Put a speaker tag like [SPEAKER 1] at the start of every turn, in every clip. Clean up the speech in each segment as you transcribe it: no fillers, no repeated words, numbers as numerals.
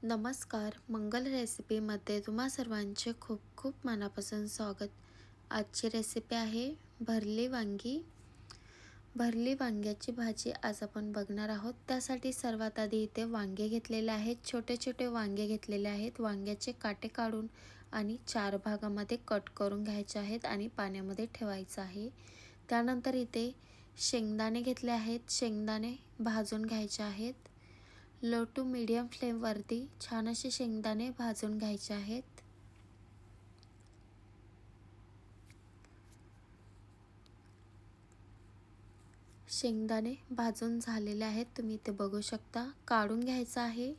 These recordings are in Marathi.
[SPEAKER 1] नमस्कार. मंगल रेसिपीमध्ये तुम्हा सर्वांचे खूप खूप मनापासून स्वागत. आजची रेसिपी आहे भरली वांगी. भरली वांग्याची भाजी आज आपण बघणार आहोत. त्यासाठी सर्वात आधी इथे वांगे घेतलेले आहेत. छोटे छोटे वांगे घेतलेले आहेत. वांग्याचे काटे काढून आणि 4 भागामध्ये कट करून घ्यायचे आहेत आणि पाण्यामध्ये ठेवायचं आहे. त्यानंतर इथे शेंगदाणे घेतले आहेत. शेंगदाणे भाजून घ्यायचे आहेत. लो टू मीडियम फ्लेमवरती छान असे शेंगदाणे भाजून घ्यायचे आहेत. शेंगदाणे भाजून झालेले आहेत, तुम्ही इथे बघू शकता. काढून घ्यायचं आहे.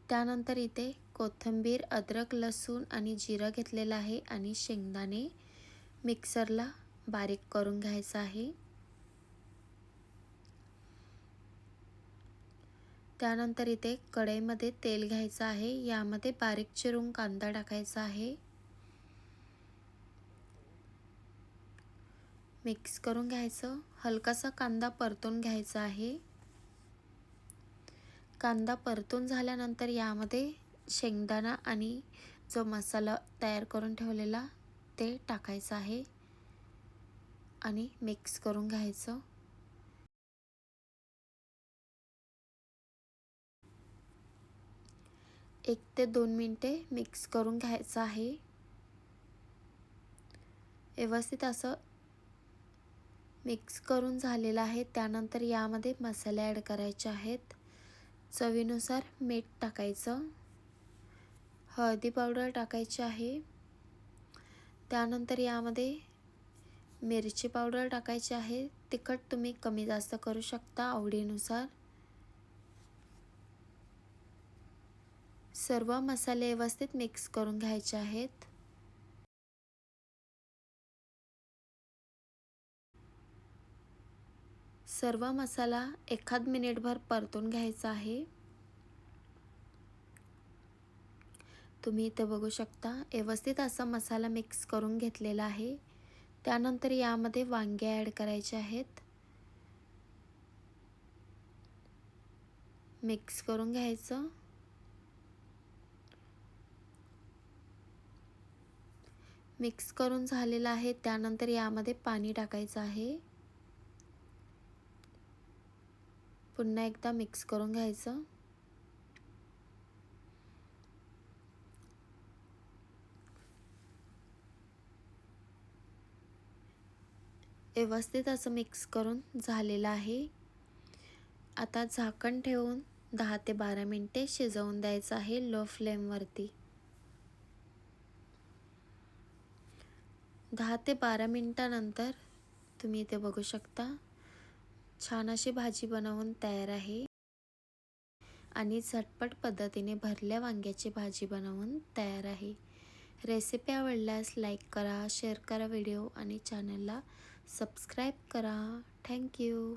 [SPEAKER 1] त्यानंतर इथे कोथिंबीर, अद्रक, लसूण आणि जिरं घेतलेलं आहे आणि शेंगदाणे मिक्सरला बारीक करून घ्यायचं आहे. त्यानंतर इथे कढईमध्ये तेल घ्यायचं आहे. यामध्ये बारीक चिरून कांदा टाकायचा आहे. मिक्स करून घ्यायचं. हलकासा कांदा परतून घ्यायचा आहे. कांदा परतून झाल्यानंतर यामध्ये शेंगदाणा आणि जो मसाला तयार करून ठेवलेला ते टाकायचं आहे आणि मिक्स करून घ्यायचं. 1 ते 2 मिनिटे मिक्स करून घ्यायचं आहे. व्यवस्थित असं मिक्स करून झालेलं आहे. त्यानंतर यामध्ये मसाले ॲड करायचे आहेत. चवीनुसार मीठ टाकायचं. हळदी पावडर टाकायची आहे. त्यानंतर यामध्ये मिरची पावडर टाकायची आहे. तिखट तुम्ही कमी जास्त करू शकता आवडीनुसार. सर्व मसाले व्यवस्थित मिक्स करून घ्यायचे आहेत. सर्व मसाला एखाद मिनिटभर परतून घ्यायचा आहे. तुम्ही इथे बघू शकता व्यवस्थित असा मसाला मिक्स करून घेतलेला आहे. त्यानंतर यामध्ये वांगे ॲड करायचे आहेत. मिक्स करून घ्यायचं. मिक्स करून झालेलं आहे. त्यानंतर यामध्ये पाणी टाकायचं आहे. पुन्हा एकदा मिक्स करून घ्यायचं. व्यवस्थित असं मिक्स करून झालेलं आहे. आता झाकण ठेवून 10 ते 12 मिनिटे शिजवून द्यायचं आहे लो फ्लेमवरती. 10 ते 12 मिनिटानंतर तुम्ही इथे बघू शकता छान अशी भाजी बनवून तयार आहे आणि झटपट पद्धतीने भरल्या वांग्याची भाजी बनवून तयार आहे. रेसिपी आवडल्यास लाईक करा, शेअर करा व्हिडिओ आणि चॅनलला सबस्क्राईब करा. थँक्यू.